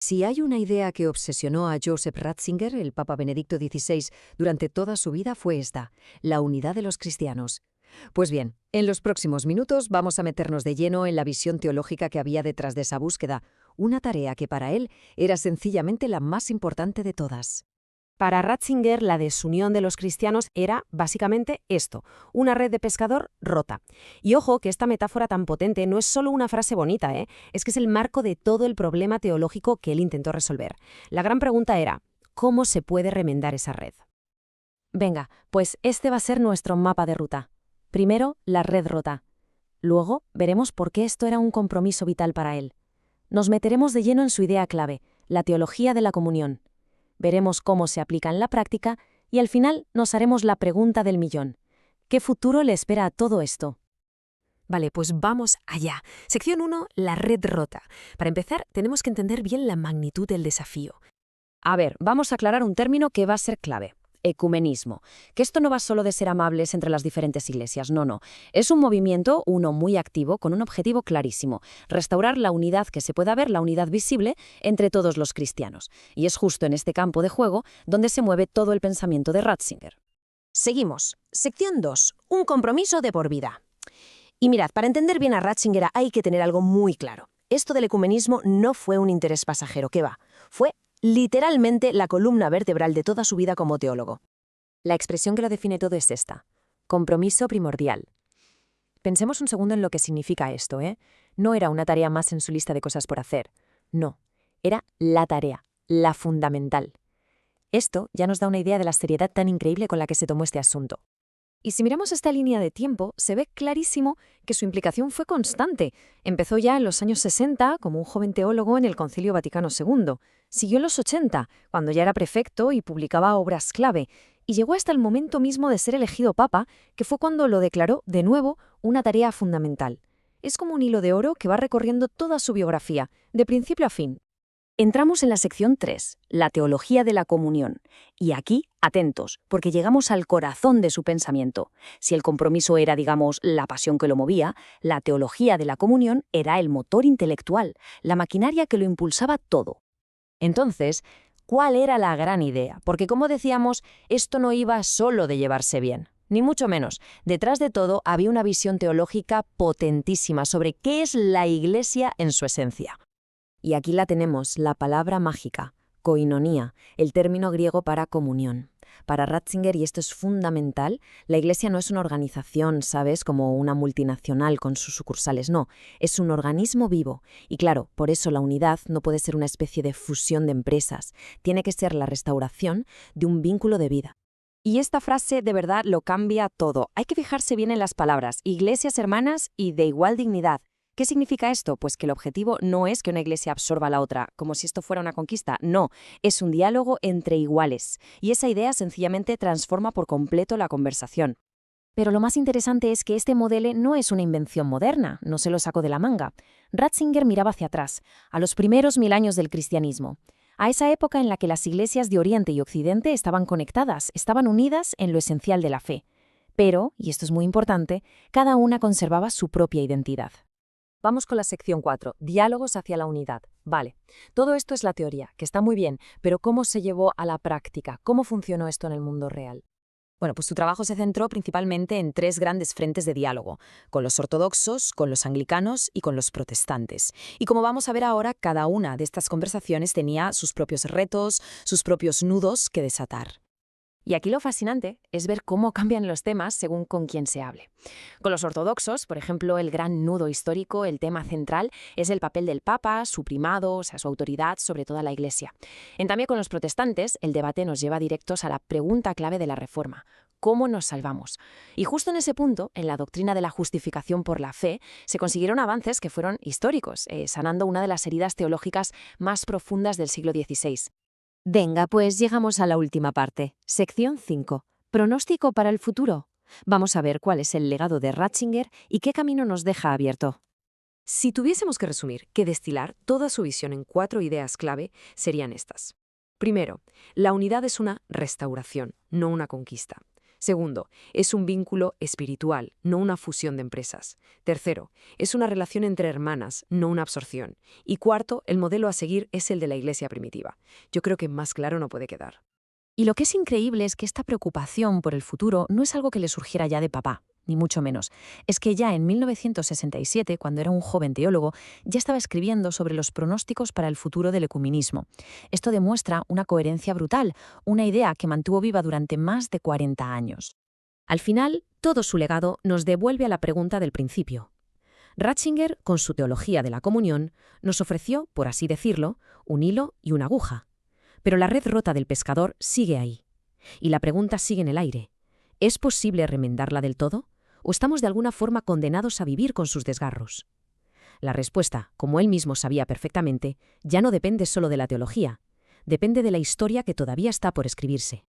Si hay una idea que obsesionó a Joseph Ratzinger, el Papa Benedicto XVI, durante toda su vida fue esta: la unidad de los cristianos. Pues bien, en los próximos minutos vamos a meternos de lleno en la visión teológica que había detrás de esa búsqueda, una tarea que para él era sencillamente la más importante de todas. Para Ratzinger, la desunión de los cristianos era, básicamente, esto, una red de pescador rota. Y ojo que esta metáfora tan potente no es solo una frase bonita, es que es el marco de todo el problema teológico que él intentó resolver. La gran pregunta era, ¿cómo se puede remendar esa red? Venga, pues este va a ser nuestro mapa de ruta. Primero, la red rota. Luego, veremos por qué esto era un compromiso vital para él. Nos meteremos de lleno en su idea clave, la teología de la comunión. Veremos cómo se aplica en la práctica y al final nos haremos la pregunta del millón. ¿Qué futuro le espera a todo esto? Vale, pues vamos allá. Sección 1, la red rota. Para empezar, tenemos que entender bien la magnitud del desafío. A ver, vamos a aclarar un término que va a ser clave. Ecumenismo. Que esto no va solo de ser amables entre las diferentes iglesias, no. Es un movimiento, uno muy activo, con un objetivo clarísimo: restaurar la unidad que se pueda ver, la unidad visible, entre todos los cristianos. Y es justo en este campo de juego donde se mueve todo el pensamiento de Ratzinger. Seguimos. Sección 2, un compromiso de por vida. Y mirad, para entender bien a Ratzinger hay que tener algo muy claro. Esto del ecumenismo no fue un interés pasajero, ¿qué va? Fue literalmente la columna vertebral de toda su vida como teólogo. La expresión que lo define todo es esta: compromiso primordial. Pensemos un segundo en lo que significa esto, No era una tarea más en su lista de cosas por hacer. No, era la tarea, la fundamental. Esto ya nos da una idea de la seriedad tan increíble con la que se tomó este asunto. Y si miramos esta línea de tiempo, se ve clarísimo que su implicación fue constante. Empezó ya en los años 60 como un joven teólogo en el Concilio Vaticano II. Siguió en los 80, cuando ya era prefecto y publicaba obras clave. Y llegó hasta el momento mismo de ser elegido papa, que fue cuando lo declaró, de nuevo, una tarea fundamental. Es como un hilo de oro que va recorriendo toda su biografía, de principio a fin. Entramos en la sección 3, la teología de la comunión. Y aquí, atentos, porque llegamos al corazón de su pensamiento. Si el compromiso era, digamos, la pasión que lo movía, la teología de la comunión era el motor intelectual, la maquinaria que lo impulsaba todo. Entonces, ¿cuál era la gran idea? Porque, como decíamos, esto no iba solo de llevarse bien, ni mucho menos. Detrás de todo había una visión teológica potentísima sobre qué es la Iglesia en su esencia. Y aquí la tenemos, la palabra mágica, koinonía, el término griego para comunión. Para Ratzinger, y esto es fundamental, la Iglesia no es una organización, ¿sabes?, como una multinacional con sus sucursales, no, es un organismo vivo. Y claro, por eso la unidad no puede ser una especie de fusión de empresas, tiene que ser la restauración de un vínculo de vida. Y esta frase de verdad lo cambia todo. Hay que fijarse bien en las palabras, iglesias hermanas y de igual dignidad. ¿Qué significa esto? Pues que el objetivo no es que una iglesia absorba a la otra, como si esto fuera una conquista. No, es un diálogo entre iguales. Y esa idea sencillamente transforma por completo la conversación. Pero lo más interesante es que este modelo no es una invención moderna, no se lo sacó de la manga. Ratzinger miraba hacia atrás, a los primeros 1000 años del cristianismo, a esa época en la que las iglesias de Oriente y Occidente estaban conectadas, estaban unidas en lo esencial de la fe. Pero, y esto es muy importante, cada una conservaba su propia identidad. Vamos con la sección 4, diálogos hacia la unidad. Vale, todo esto es la teoría, que está muy bien, pero ¿cómo se llevó a la práctica? ¿Cómo funcionó esto en el mundo real? Bueno, pues su trabajo se centró principalmente en 3 grandes frentes de diálogo, con los ortodoxos, con los anglicanos y con los protestantes. Y como vamos a ver ahora, cada una de estas conversaciones tenía sus propios retos, sus propios nudos que desatar. Y aquí lo fascinante es ver cómo cambian los temas según con quién se hable. Con los ortodoxos, por ejemplo, el gran nudo histórico, el tema central, es el papel del Papa, su primado, o sea, su autoridad sobre toda la Iglesia. En cambio, con los protestantes, el debate nos lleva directos a la pregunta clave de la Reforma: ¿cómo nos salvamos? Y justo en ese punto, en la doctrina de la justificación por la fe, se consiguieron avances que fueron históricos, sanando una de las heridas teológicas más profundas del siglo XVI. Venga, pues llegamos a la última parte. Sección 5. Pronóstico para el futuro. Vamos a ver cuál es el legado de Ratzinger y qué camino nos deja abierto. Si tuviésemos que resumir, que destilar toda su visión en 4 ideas clave, serían estas. Primero, la unidad es una restauración, no una conquista. Segundo, es un vínculo espiritual, no una fusión de empresas. Tercero, es una relación entre hermanas, no una absorción. Y cuarto, el modelo a seguir es el de la Iglesia primitiva. Yo creo que más claro no puede quedar. Y lo que es increíble es que esta preocupación por el futuro no es algo que le surgiera ya de papá, ni mucho menos. Es que ya en 1967, cuando era un joven teólogo, ya estaba escribiendo sobre los pronósticos para el futuro del ecumenismo. Esto demuestra una coherencia brutal, una idea que mantuvo viva durante más de 40 años. Al final, todo su legado nos devuelve a la pregunta del principio. Ratzinger, con su teología de la comunión, nos ofreció, por así decirlo, un hilo y una aguja. Pero la red rota del pescador sigue ahí. Y la pregunta sigue en el aire. ¿Es posible remendarla del todo? ¿O estamos de alguna forma condenados a vivir con sus desgarros? La respuesta, como él mismo sabía perfectamente, ya no depende solo de la teología. Depende de la historia que todavía está por escribirse.